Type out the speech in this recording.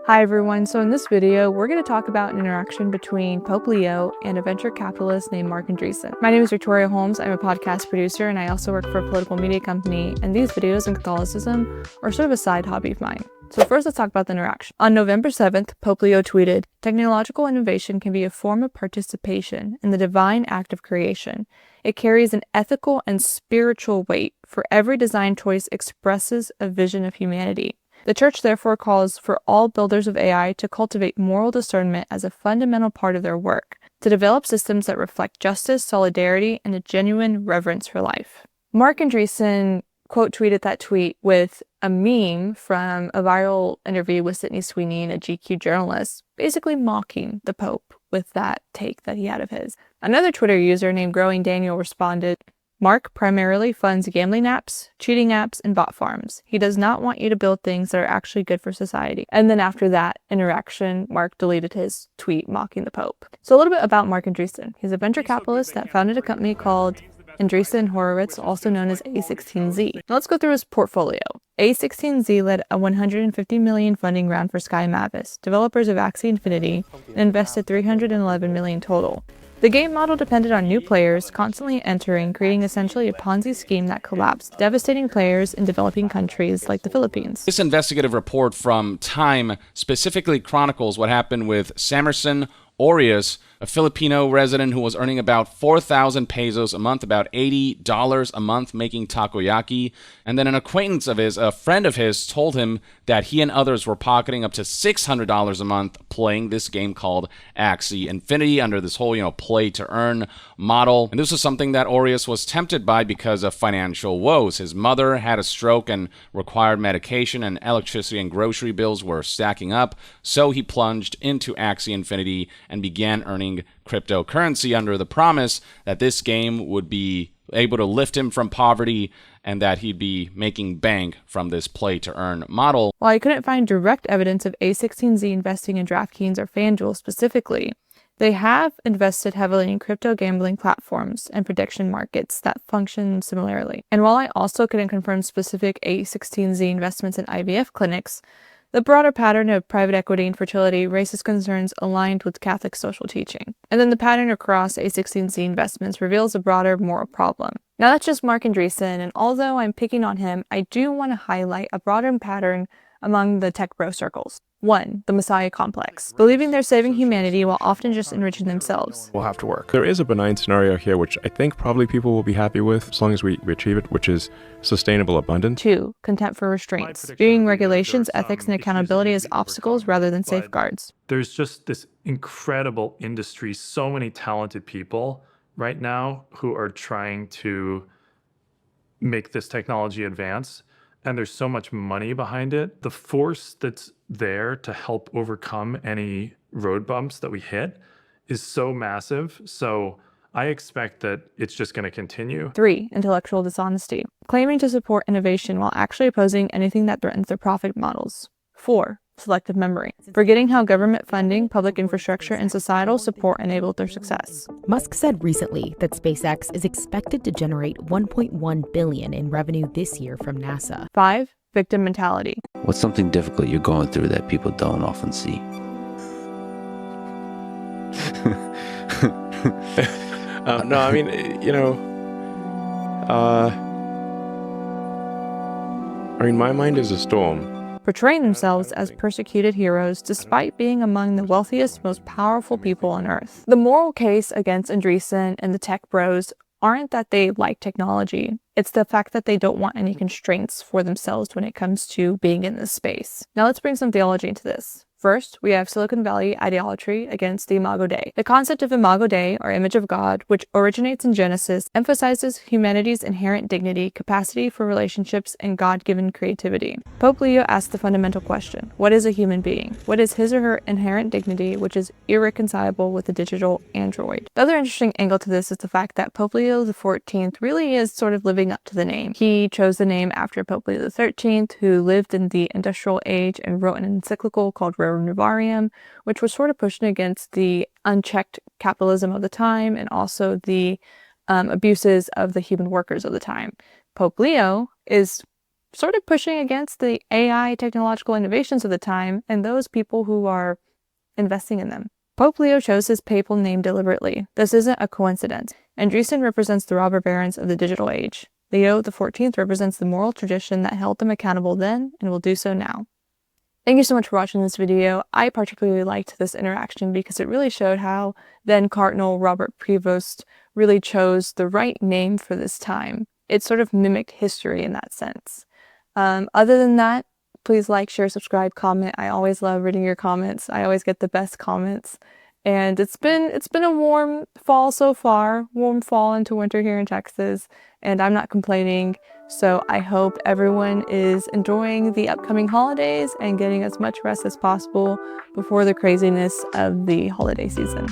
Hi everyone, so in this video, we're going to talk about an interaction between Pope Leo and a venture capitalist named Marc Andreessen. My name is Victoria Holmes, I'm a podcast producer, and I also work for a political media company, and these videos on Catholicism are sort of a side hobby of mine. So first, let's talk about the interaction. On November 7th, Pope Leo tweeted, "Technological innovation can be a form of participation in the divine act of creation. It carries an ethical and spiritual weight, for every design choice expresses a vision of humanity. The Church therefore calls for all builders of AI to cultivate moral discernment as a fundamental part of their work, to develop systems that reflect justice, solidarity, and a genuine reverence for life." Marc Andreessen quote tweeted that tweet with a meme from a viral interview with Sydney Sweeney, a GQ journalist, basically mocking the Pope with that take that he had of his. Another Twitter user named Growing Daniel responded, "Marc primarily funds gambling apps, cheating apps, and bot farms. He does not want you to build things that are actually good for society." And then after that interaction, Marc deleted his tweet mocking the Pope. So a little bit about Marc Andreessen. He's a venture capitalist that founded a company called Andressen Horowitz, also known as A16Z. Now let's go through his portfolio. A16Z led a $150 million funding round for Sky Mavis, developers of Axie Infinity, and invested $311 million total. The game model depended on new players constantly entering, creating essentially a Ponzi scheme that collapsed, devastating players in developing countries like the Philippines. This investigative report from Time specifically chronicles what happened with Samerson Aureus, a Filipino resident who was earning about 4,000 pesos a month, about $80 a month, making takoyaki. And then an acquaintance of his, a friend of his, told him that he and others were pocketing up to $600 a month playing this game called Axie Infinity under this whole, play to earn model. And this was something that Aureus was tempted by because of financial woes. His mother had a stroke and required medication, and electricity and grocery bills were stacking up. So he plunged into Axie Infinity and began earning cryptocurrency under the promise that this game would be able to lift him from poverty and that he'd be making bank from this play-to-earn model. While I couldn't find direct evidence of A16Z investing in DraftKings or FanDuel specifically, they have invested heavily in crypto gambling platforms and prediction markets that function similarly. And while I also couldn't confirm specific A16Z investments in IVF clinics, the broader pattern of private equity and fertility raises concerns aligned with Catholic social teaching. And then the pattern across A16Z investments reveals a broader moral problem. Now that's just Marc Andreessen, and although I'm picking on him, I do want to highlight a broader pattern among the tech bro circles. 1. The Messiah complex, believing they're saving humanity while often just enriching themselves. Will have to work. There is a benign scenario here, which I think probably people will be happy with as long as we achieve it, which is sustainable abundance. 2. Contempt for restraints, viewing regulations, ethics, and accountability as obstacles rather than safeguards. There's just this incredible industry, so many talented people right now who are trying to make this technology advance. And there's so much money behind it. The force that's there to help overcome any road bumps that we hit is so massive. So I expect that it's just going to continue. 3. Intellectual dishonesty, claiming to support innovation while actually opposing anything that threatens their profit models. 4. Selective memory, forgetting how government funding, public infrastructure, and societal support enabled their success. Musk said recently that SpaceX is expected to generate $1.1 billion in revenue this year from NASA. 5. Victim mentality. What's something difficult you're going through that people don't often see? No, I mean, my mind is a storm. Portraying themselves as persecuted heroes despite being among the wealthiest, most powerful people on Earth. The moral case against Andreessen and the tech bros aren't that they like technology. It's the fact that they don't want any constraints for themselves when it comes to being in this space. Now let's bring some theology into this. First, we have Silicon Valley idolatry against the Imago Dei. The concept of Imago Dei, or image of God, which originates in Genesis, emphasizes humanity's inherent dignity, capacity for relationships, and God-given creativity. Pope Leo asked the fundamental question, what is a human being? What is his or her inherent dignity, which is irreconcilable with a digital android? The other interesting angle to this is the fact that Pope Leo XIV really is sort of living up to the name. He chose the name after Pope Leo XIII, who lived in the industrial age and wrote an encyclical called Reverence, which was sort of pushing against the unchecked capitalism of the time and also the abuses of the human workers of the time. Pope Leo is sort of pushing against the AI technological innovations of the time and those people who are investing in them. Pope Leo chose his papal name deliberately. This isn't a coincidence. Andressen represents the robber barons of the digital age. Leo XIV represents the moral tradition that held them accountable then and will do so now. Thank you so much for watching this video. I particularly liked this interaction because it really showed how then Cardinal Robert Prevost really chose the right name for this time. It sort of mimicked history in that sense. Other than that, please like, share, subscribe, comment. I always love reading your comments. I always get the best comments. And it's been a warm fall so far, warm fall into winter here in Texas, and I'm not complaining. So I hope everyone is enjoying the upcoming holidays and getting as much rest as possible before the craziness of the holiday season.